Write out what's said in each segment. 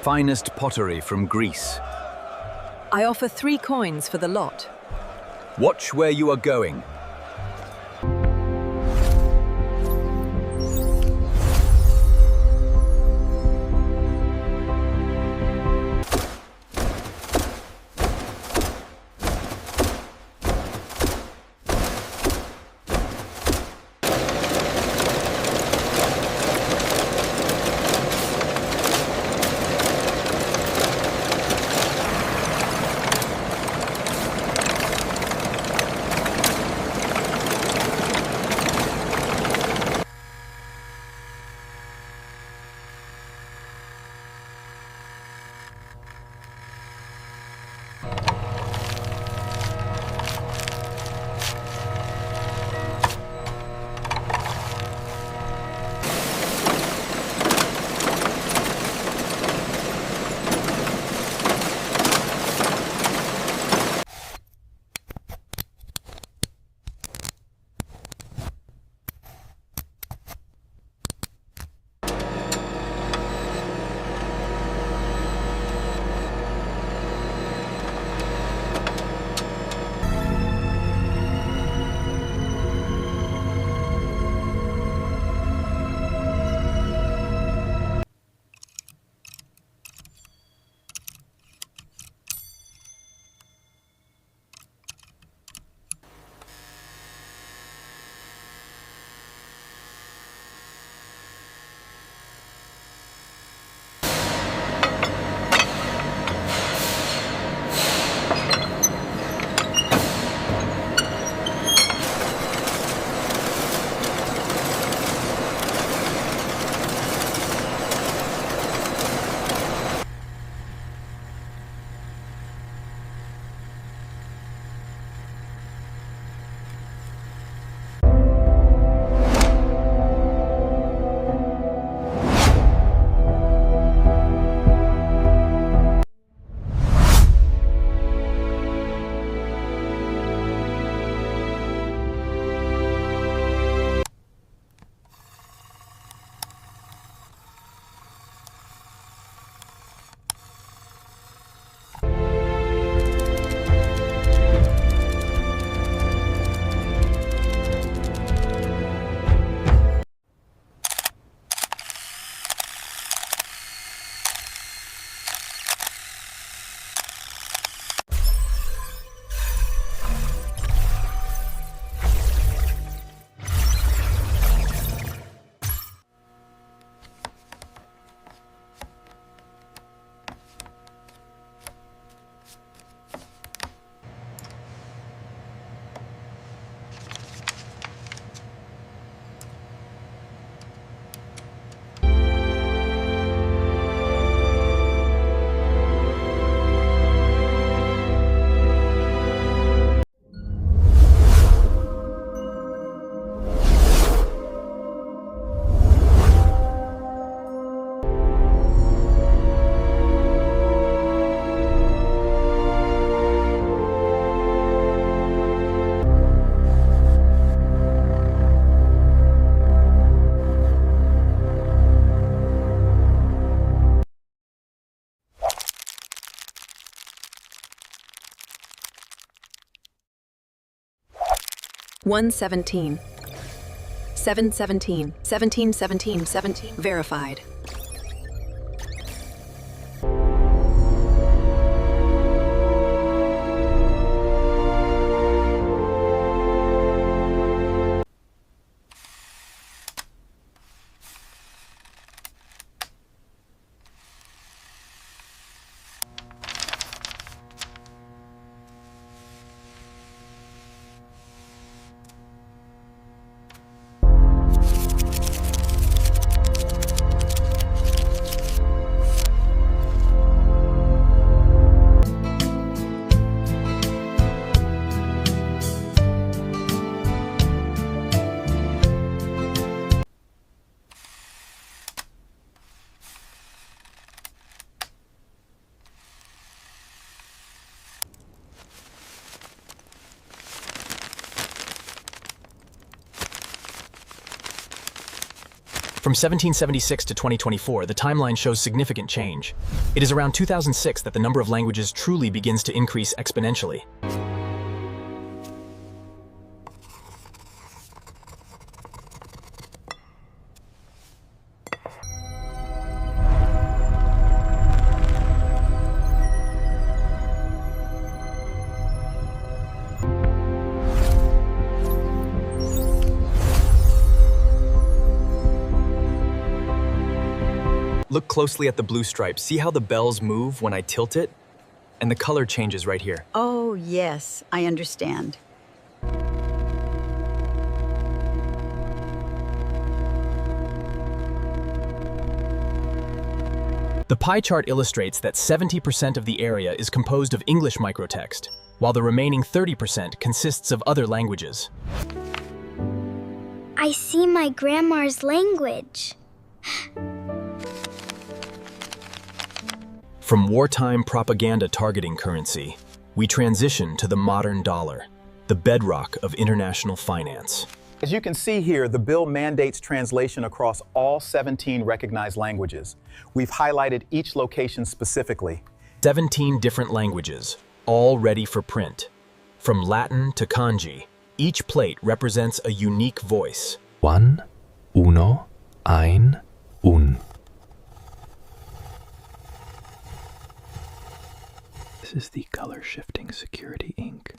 finest pottery from Greece. I offer 3 coins for the lot. Watch where you are going. One 17. 717. 17 17 17. Verified. From 1776 to 2024, the timeline shows significant change. It is around 2006 that the number of languages truly begins to increase exponentially. Look closely at the blue stripe. See how the bells move when I tilt it? And the color changes right here. Oh, yes, I understand. The pie chart illustrates that 70% of the area is composed of English microtext, while the remaining 30% consists of other languages. I see my grandma's language. From wartime propaganda targeting currency, we transition to the modern dollar, the bedrock of international finance. As you can see here, the bill mandates translation across all 17 recognized languages. We've highlighted each location specifically. 17 different languages, all ready for print. From Latin to kanji, each plate represents a unique voice. One, uno, ein, un. This is the color-shifting security ink.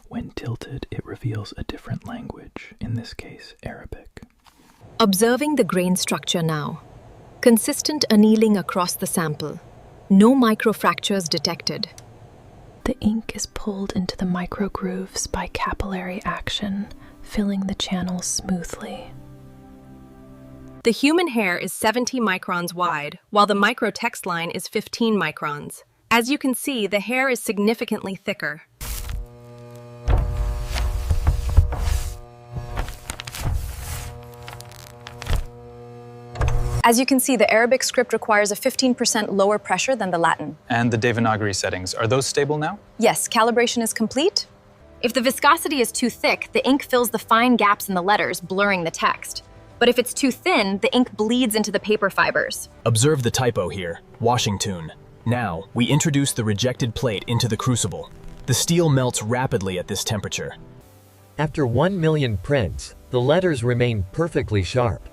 When tilted, it reveals a different language, in this case, Arabic. Observing the grain structure now. Consistent annealing across the sample. No microfractures detected. The ink is pulled into the microgrooves by capillary action, filling the channels smoothly. The human hair is 70 microns wide, while the microtext line is 15 microns. As you can see, the hair is significantly thicker. As you can see, the Arabic script requires a 15% lower pressure than the Latin. And the Devanagari settings, are those stable now? Yes, calibration is complete. If the viscosity is too thick, the ink fills the fine gaps in the letters, blurring the text. But if it's too thin, the ink bleeds into the paper fibers. Observe the typo here, Washington. Now, we introduce the rejected plate into the crucible. The steel melts rapidly at this temperature. After 1 million prints, the letters remain perfectly sharp.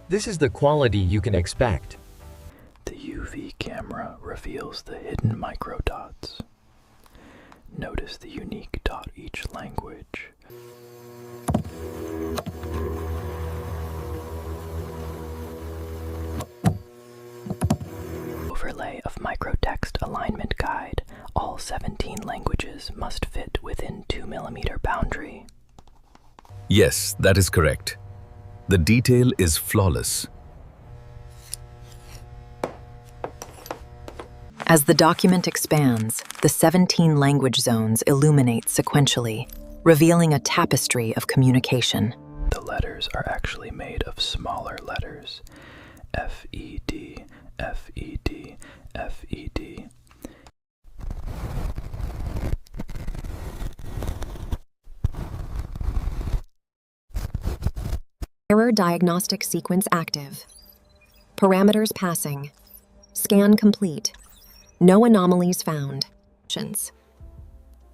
This is the quality you can expect. The UV camera reveals the hidden microdots. Notice the unique dot each language. Overlay of microtext alignment guide. All 17 languages must fit within 2 mm boundary. Yes, that is correct. The detail is flawless. As the document expands, the 17 language zones illuminate sequentially, revealing a tapestry of communication. The letters are actually made of smaller letters. F-E-D, F-E-D, F-E-D. Error diagnostic sequence active. Parameters passing. Scan complete. No anomalies found.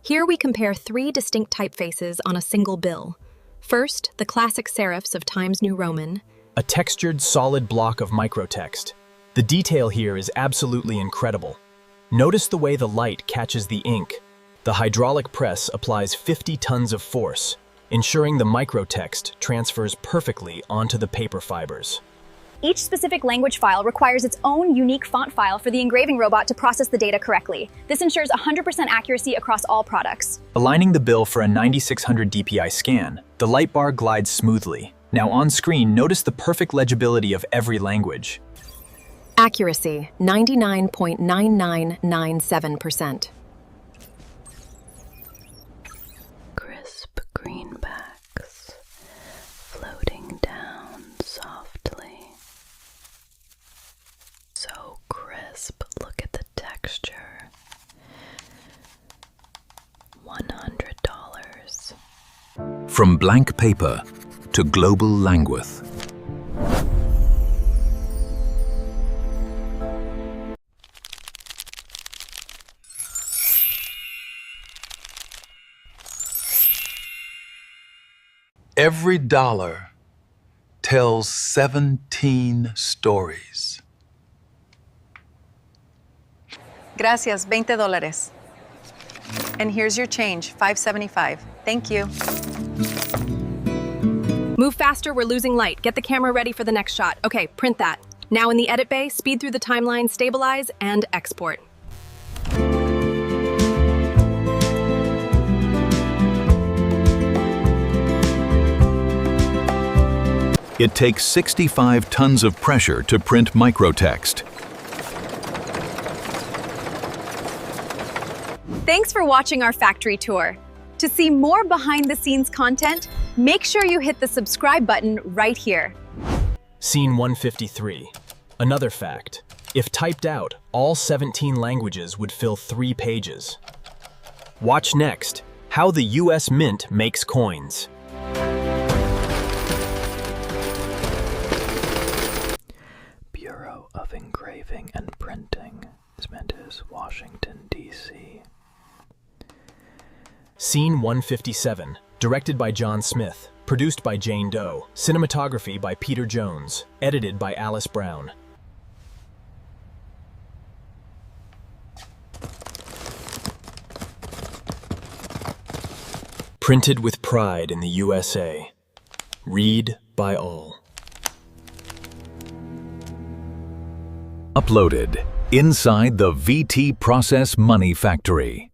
Here we compare 3 distinct typefaces on a single bill. First, the classic serifs of Times New Roman. A textured, solid block of microtext. The detail here is absolutely incredible. Notice the way the light catches the ink. The hydraulic press applies 50 tons of force, ensuring the microtext transfers perfectly onto the paper fibers. Each specific language file requires its own unique font file for the engraving robot to process the data correctly. This ensures 100% accuracy across all products. Aligning the bill for a 9600 DPI scan, the light bar glides smoothly. Now on screen, notice the perfect legibility of every language. Accuracy, 99.9997%. Crisp greenbacks floating down softly. So crisp, look at the texture. $100. From blank paper to global language. Every dollar tells 17 stories. Gracias, $20. And here's your change, $5.75. Thank you. Move faster, we're losing light. Get the camera ready for the next shot. Okay, print that. Now in the edit bay, speed through the timeline, stabilize, and export. It takes 65 tons of pressure to print microtext. Thanks for watching our factory tour. To see more behind-the-scenes content, make sure you hit the subscribe button right here. Scene 153. Another fact. If typed out, all 17 languages would fill 3 pages. Watch next, how the US Mint makes coins. Bureau of Engraving and Printing, Smiths, Washington, D.C. Scene 157. Directed by John Smith. Produced by Jane Doe. Cinematography by Peter Jones. Edited by Alice Brown. Printed with pride in the USA. Read by all. Uploaded inside the VT Process Money Factory.